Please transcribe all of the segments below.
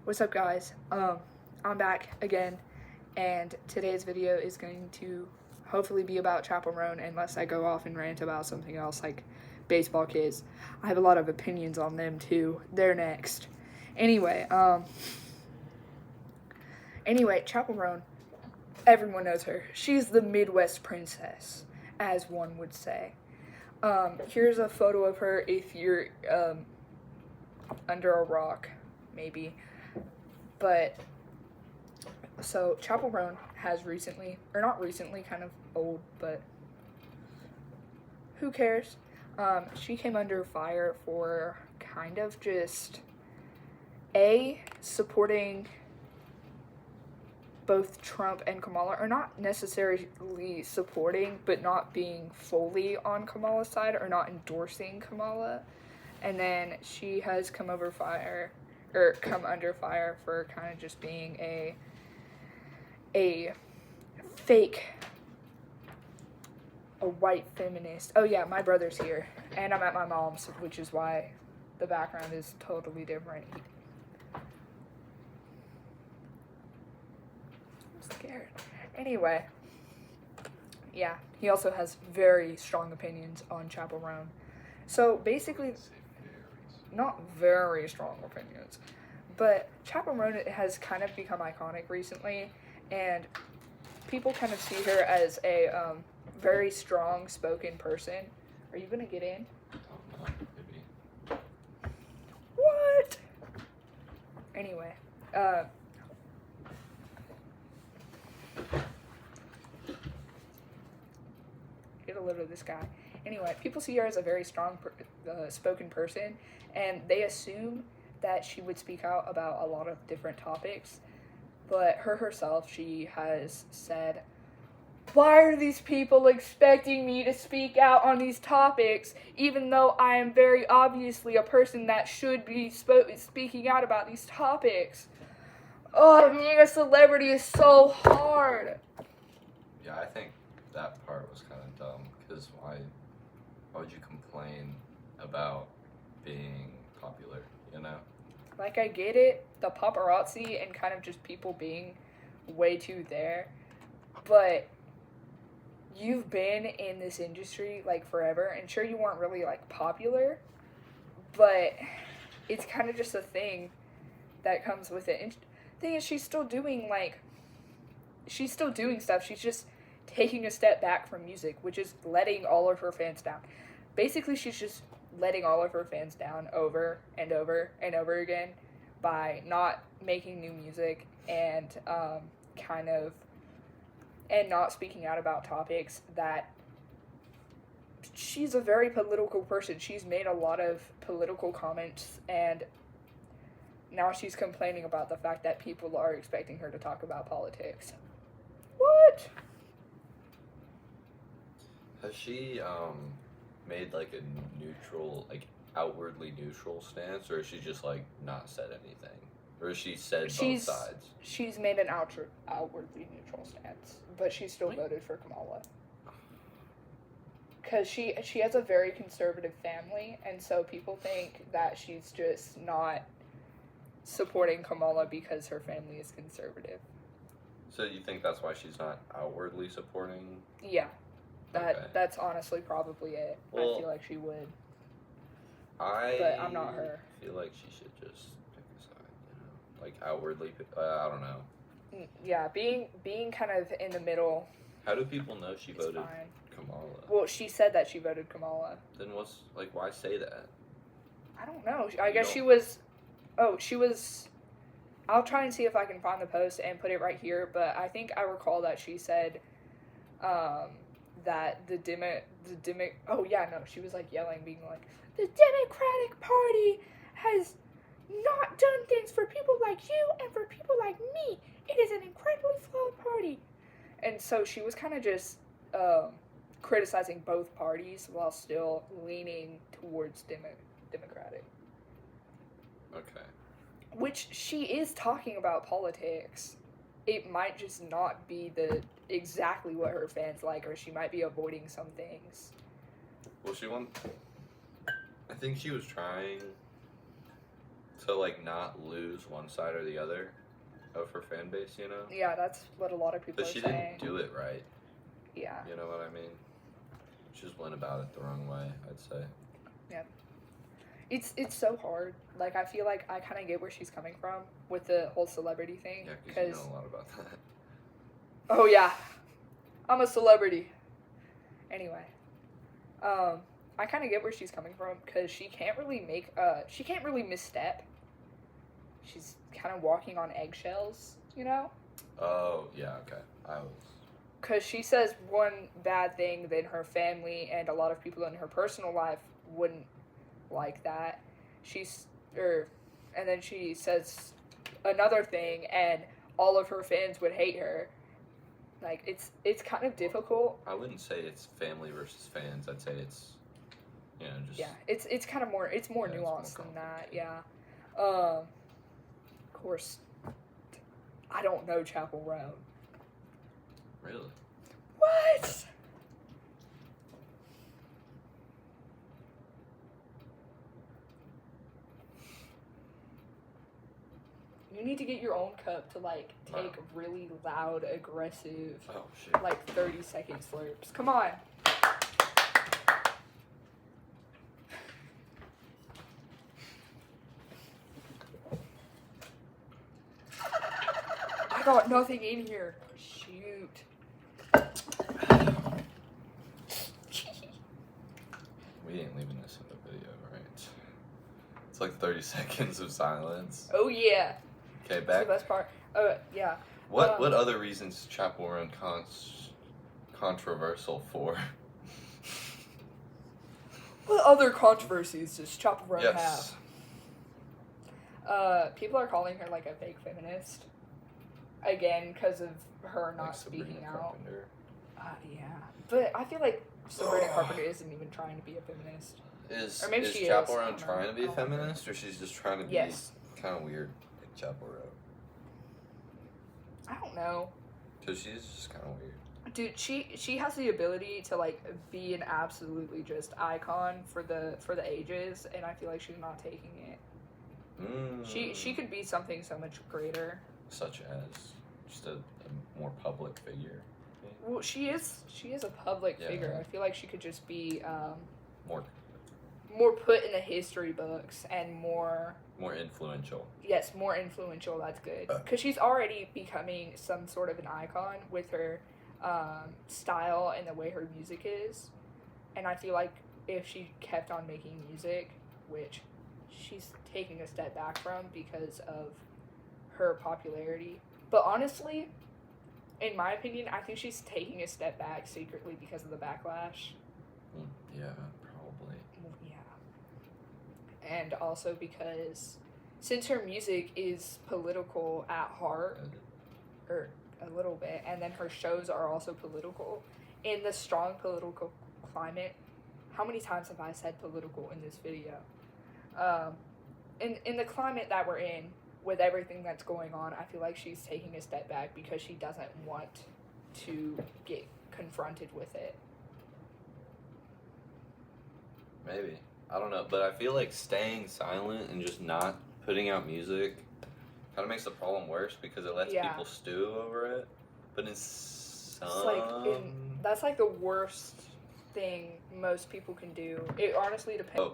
What's up, guys? I'm back again, and today's video is going to hopefully be about Chappell Roan, unless I go off and rant about something else like baseball kids. I have a lot of opinions on them too. They're next. Anyway, Chappell Roan, everyone knows her. She's the Midwest princess, as one would say. Here's a photo of her if you're under a rock, maybe. But, so, Chappell Roan has recently, or not recently, kind of old, but who cares? She came under fire for kind of just, supporting both Trump and Kamala, or not necessarily supporting, but not being fully on Kamala's side, or not endorsing Kamala. And then she has come under fire for kind of just being a white feminist. Oh yeah, my brother's here, and I'm at my mom's, which is why the background is totally different. I'm scared. Anyway, yeah, he also has very strong opinions on Chappell Roan. So basically, not very strong opinions, but Chappell Roan has kind of become iconic recently, and people kind of see her as a very strong spoken person. Are you gonna get in? What? Anyway, get a load of this guy. Anyway, people see her as a very strong spoken person, and they assume that she would speak out about a lot of different topics. But herself, she has said, "Why are these people expecting me to speak out on these topics, even though I am very obviously a person that should be speaking out about these topics? Oh, being a celebrity is so hard." Yeah, I think that part was kind of dumb, because why would you complain about being popular, you know? Like, I get it, the paparazzi and kind of just people being way too there, but you've been in this industry, like, forever, and sure, you weren't really, like, popular, but it's kind of just a thing that comes with it. And the thing is, she's still doing stuff. She's just taking a step back from music, which is letting all of her fans down. Basically, she's just letting all of her fans down over and over and over again by not making new music and and not speaking out about topics that she's a very political person. She's made a lot of political comments, and now she's complaining about the fact that people are expecting her to talk about politics. What? Has she made like a neutral, like outwardly neutral stance, or has she just like not said anything, or has she said both sides? She's made an outwardly neutral stance, but she still voted for Kamala because she has a very conservative family, and so people think that she's just not supporting Kamala because her family is conservative. So you think that's why she's not outwardly supporting? Yeah. That's honestly probably it. Well, I feel like she would. But I'm not her. I feel like she should just pick a side, you know? Like outwardly, I don't know. Yeah, being kind of in the middle. How do people know she voted fine. Kamala? Well, she said that she voted Kamala. Then why say that? I don't know. I guess she was. I'll try and see if I can find the post and put it right here, but I think I recall that she said, that she was like yelling, being like, "The Democratic Party has not done things for people like you and for people like me. It is an incredibly flawed party." And so she was kind of just criticizing both parties while still leaning towards Democratic. Okay. Which she is talking about politics. It might just not be exactly what her fans like, or she might be avoiding some things. Well, I think she was trying to to like not lose one side or the other of her fan base, you know? Yeah, that's what a lot of people But are she saying. didn't do it right. Yeah. You know what I mean? She just went about it the wrong way, I'd say. Yeah. It's so hard. Like, I feel like I kind of get where she's coming from with the whole celebrity thing. Yeah, because you know a lot about that. Oh, yeah. I'm a celebrity. Anyway. I kind of get where she's coming from because she can't really misstep. She's kind of walking on eggshells, you know? Oh, yeah, okay. Because she says one bad thing, then her family and a lot of people in her personal life wouldn't like that. And then she says another thing, and all of her fans would hate her. Like, it's kind of difficult. I wouldn't say it's family versus fans. I'd say it's, you know, just... Yeah, it's kind of more, it's more nuanced than that, yeah. Of course, I don't know Chappell Roan. Really? What? You need to get your own cup to, like, take really loud, aggressive, oh, shit. like, 30-second slurps. Come on. I got nothing in here. Shoot. We ain't leaving this in the video, right? It's like 30 seconds of silence. Oh, yeah. Okay, That's back. the best part. Yeah. What other reasons is Chappell Roan controversial for? What other controversies does Chappell Roan Yes. have? People are calling her like a fake feminist. Again, because of her not Like speaking Sabrina out. Carpenter. Yeah. But I feel like Sabrina Carpenter isn't even trying to be a feminist. Or maybe Is she Chappell is. I Roan don't know. trying to be I a don't know. feminist, or she's just trying to be Yes. kind of weird like Chappell Roan? I don't know. Because she's just kind of weird. Dude, she has the ability to like be an absolutely just icon for the ages, and I feel like she's not taking it. She could be something so much greater. Such as just a more public figure. Well, she is a public figure. I feel like she could just be more put in the history books and more influential. Yes, more influential. That's good, because she's already becoming some sort of an icon with her style and the way her music is. And I feel like if she kept on making music, which she's taking a step back from because of her popularity, but honestly, in my opinion, I think she's taking a step back secretly because of the backlash. Yeah, probably. Yeah. And also because since her music is political at heart, or a little bit, and then her shows are also political, in the strong political climate, how many times have I said political in this video? In the climate that we're in, with everything that's going on, I feel like she's taking a step back because she doesn't want to get confronted with it. Maybe. I don't know, but I feel like staying silent and just not putting out music kind of makes the problem worse because it lets people stew over it. But in some... that's like the worst thing most people can do. It honestly depends.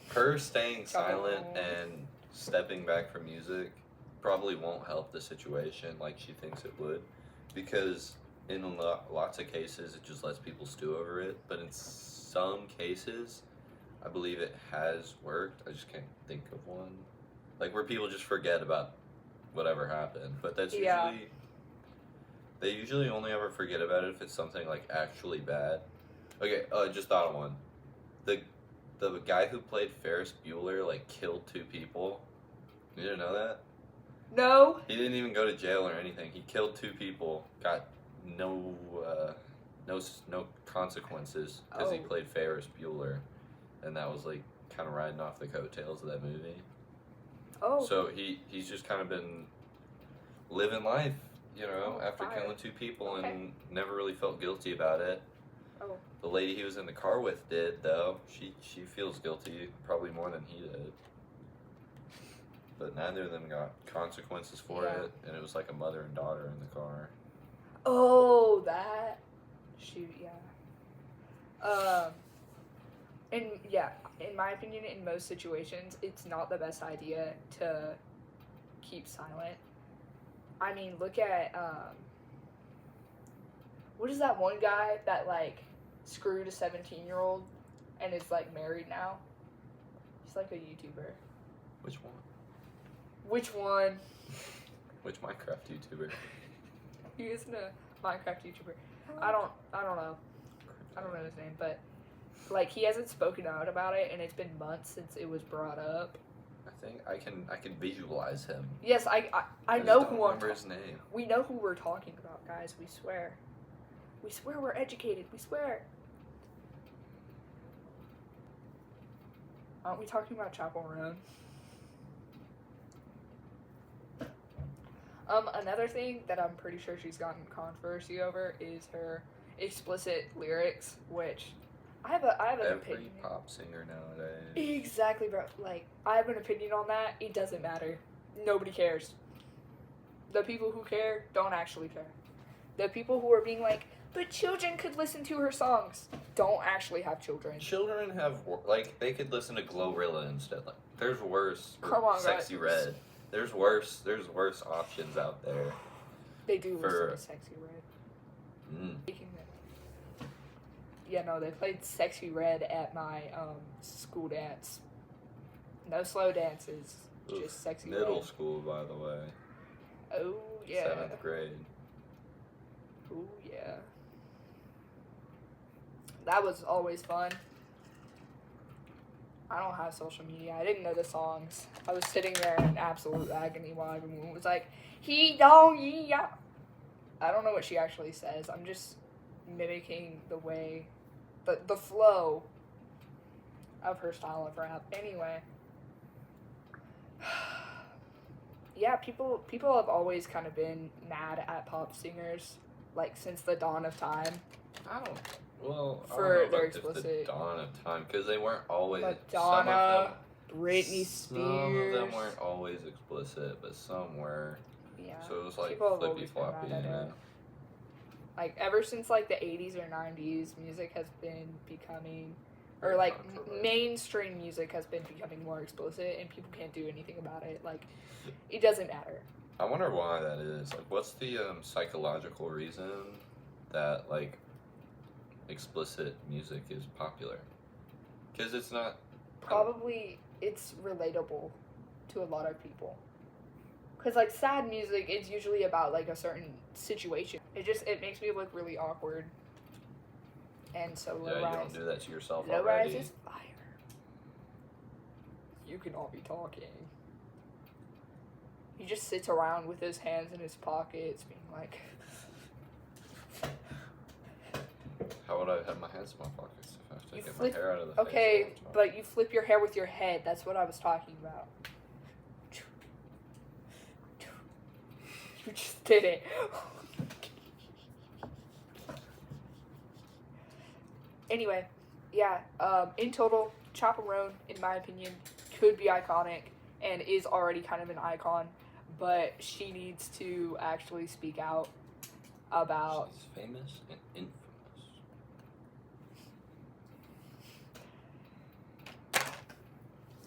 Her staying silent and stepping back from music probably won't help the situation like she thinks it would, because in lots of cases it just lets people stew over it, but in some cases I believe it has worked. I just can't think of one, like where people just forget about whatever happened, but that's usually they usually only ever forget about it if it's something like actually bad. Okay, I just thought of one. The guy who played Ferris Bueller like killed 2 people. You didn't know that? No. He didn't even go to jail or anything. He killed 2 people. Got no consequences because he played Ferris Bueller, and that was like kind of riding off the coattails of that movie. Oh. So he's just kind of been living life, you know, after killing 2 people and never really felt guilty about it. Oh. The lady he was in the car with did, though. She feels guilty probably more than he did. but neither of them got consequences for it, and it was like a mother and daughter in the car. Oh, that. Shoot, yeah. In my opinion, in most situations, it's not the best idea to keep silent. I mean, look at, what is that one guy that, like, screwed a 17-year-old and is, like, married now? He's, like, a YouTuber. Which one? Which one? Which Minecraft YouTuber? He isn't a Minecraft YouTuber. I don't know. I don't know his name, but, like, he hasn't spoken out about it, and it's been months since it was brought up. I think I can visualize him. Yes, I know who I'm remember his name. We know who we're talking about, guys. We swear. We swear we're educated. We swear. Aren't we talking about Chappell Roan? Another thing that I'm pretty sure she's gotten controversy over is her explicit lyrics, which I have an Every opinion. pop singer nowadays. Exactly, bro. Like, I have an opinion on that. It doesn't matter. Nobody cares. The people who care don't actually care. The people who are being like, but children could listen to her songs, don't actually have children. Children have, like, they could listen to Glorilla instead. Like, there's worse. Come on, Sexy guys. Red. There's worse options out there. They do listen to Sexy Red. Yeah, no, they played Sexy Red at my school dance. No slow dances, just Sexy Red. Middle school, by the way. Oh, yeah. 7th grade. Oh, yeah. That was always fun. I don't have social media. I didn't know the songs. I was sitting there in absolute agony while everyone was like, he don't, yeah. I don't know what she actually says. I'm just mimicking the way, the flow of her style of rap. Anyway. Yeah, people have always kind of been mad at pop singers, like, since the dawn of time. For their explicit. The dawn of time, because they weren't always. Madonna, Britney Spears. Some of them weren't always explicit, but some were. Yeah. So it was like People have flippy always been floppy. mad at it. Like, ever since, like, the 80s or 90s, music has been becoming, or, like, mainstream music has been becoming more explicit, and people can't do anything about it. Like, it doesn't matter. I wonder why that is. Like, what's the psychological reason that, like, explicit music is popular? Because it's not. Probably it's relatable to a lot of people. Because, like, sad music is usually about, like, a certain situation. It makes me look really awkward. And so Low Yeah, Rise. you don't do that to yourself Low already. Rise is fire. You can all be talking. He just sits around with his hands in his pockets, being like... How would I have my hands in my pockets if I have to You get flip- my hair out of the Okay, face? but you flip your hair with your head. That's what I was talking about. You just did it. Anyway, yeah, in total, Chappell Roan, in my opinion, could be iconic and is already kind of an icon, but she needs to actually speak out about... She's famous and infamous.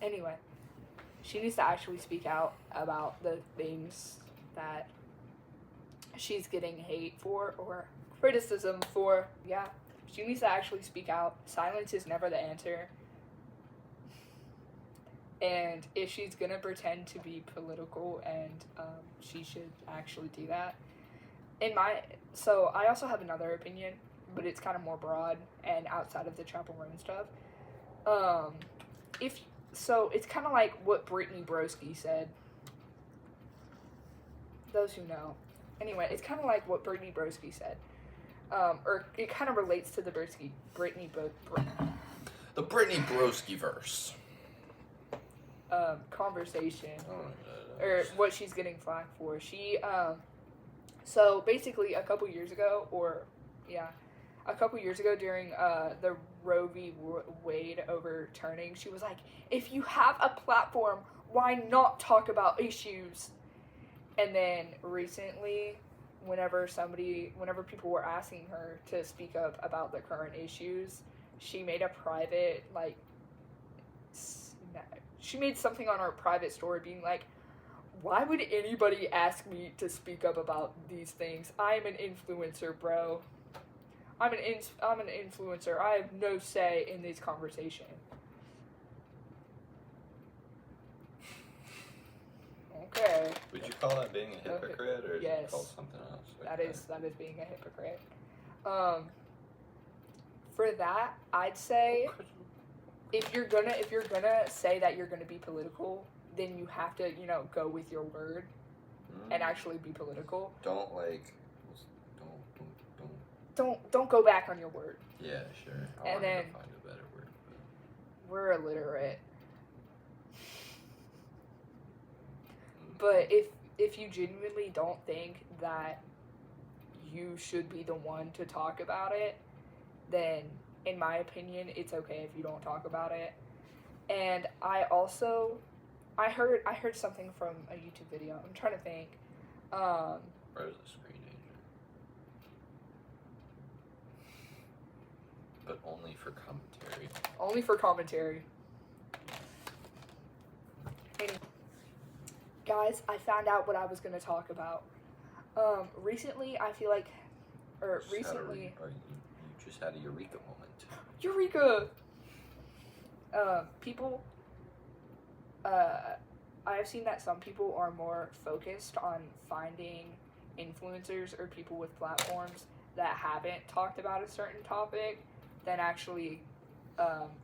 Anyway, she needs to actually speak out about the things that she's getting hate for or criticism for. Yeah, she needs to actually speak out. Silence is never the answer. And if she's gonna pretend to be political, and she should actually do that. So I also have another opinion, but it's kind of more broad and outside of the Chappell Roan stuff. So it's kind of like what Brittany Broski said. Those who know. Anyway, it's kind of like what Brittany Broski said. Or it kind of relates to the The Brittany Broski verse. Conversation. Oh, Or what she's getting flack for. She, so basically a couple years ago during the Roe v. Wade overturning, she was like, if you have a platform, why not talk about issues? And then recently, whenever people were asking her to speak up about the current issues, she made a private, like, she made something on her private story being like, why would anybody ask me to speak up about these things? I'm an influencer, bro. I'm an influencer. I have no say in this conversation. Okay. Would you call that being a hypocrite, or is yes. it called something else? Okay. That is being a hypocrite. For that, I'd say if you're gonna say that you're gonna be political, then you have to, go with your word and actually be political. Don't go back on your word. Yeah, sure. And then find a better word. We're illiterate. But if you genuinely don't think that you should be the one to talk about it, then in my opinion, it's okay if you don't talk about it. And I heard something from a YouTube video. I'm trying to think. Where's the screen danger? But only for commentary. Only for commentary. Guys, I found out what I was going to talk about. Recently, I feel like, You just had a eureka moment. Eureka! People, I have seen that some people are more focused on finding influencers or people with platforms that haven't talked about a certain topic than actually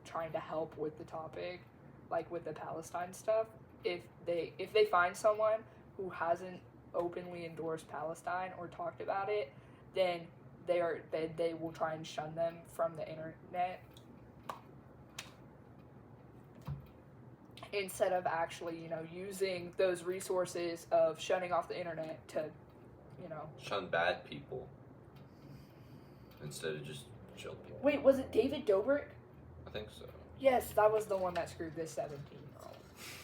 trying to help with the topic, like with the Palestine stuff. If they find someone who hasn't openly endorsed Palestine or talked about it, then they will try and shun them from the internet instead of actually, using those resources of shutting off the internet to, shun bad people instead of just chill people. Wait, was it David Dobrik? I think so. Yes, that was the one that screwed this 17-year-old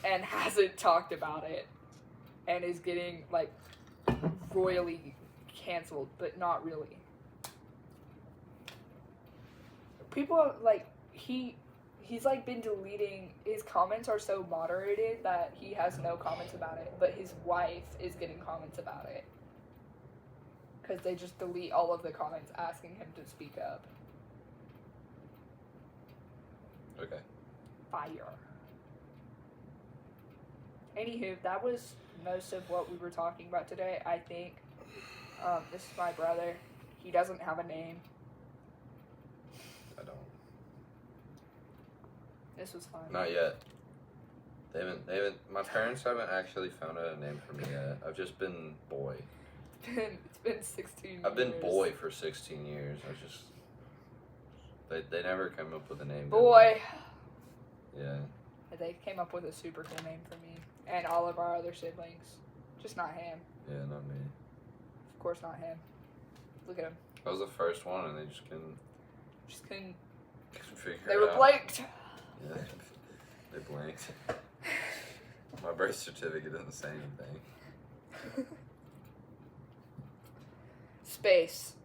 and hasn't talked about it and is getting, like, royally canceled, but not really. People, like, he's, like, been deleting, his comments are so moderated that he has no comments about it, but his wife is getting comments about it. Because they just delete all of the comments asking him to speak up. Okay. Fire. Anywho, that was most of what we were talking about today, I think. This is my brother. He doesn't have a name. I don't. This was fun. Not yet. They haven't, my parents haven't actually found out a name for me yet. I've just been boy. It's been 16 years. I've been boy for 16 years. They never come up with a name. Boy. Yeah. They came up with a super cool name for me and all of our other siblings. Just not him. Yeah, not me. Of course not him. Look at him. I was the first one and they just couldn't figure it out. They were blanked. Yeah, they blanked. My birth certificate doesn't say anything. Space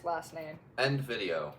last name. End video.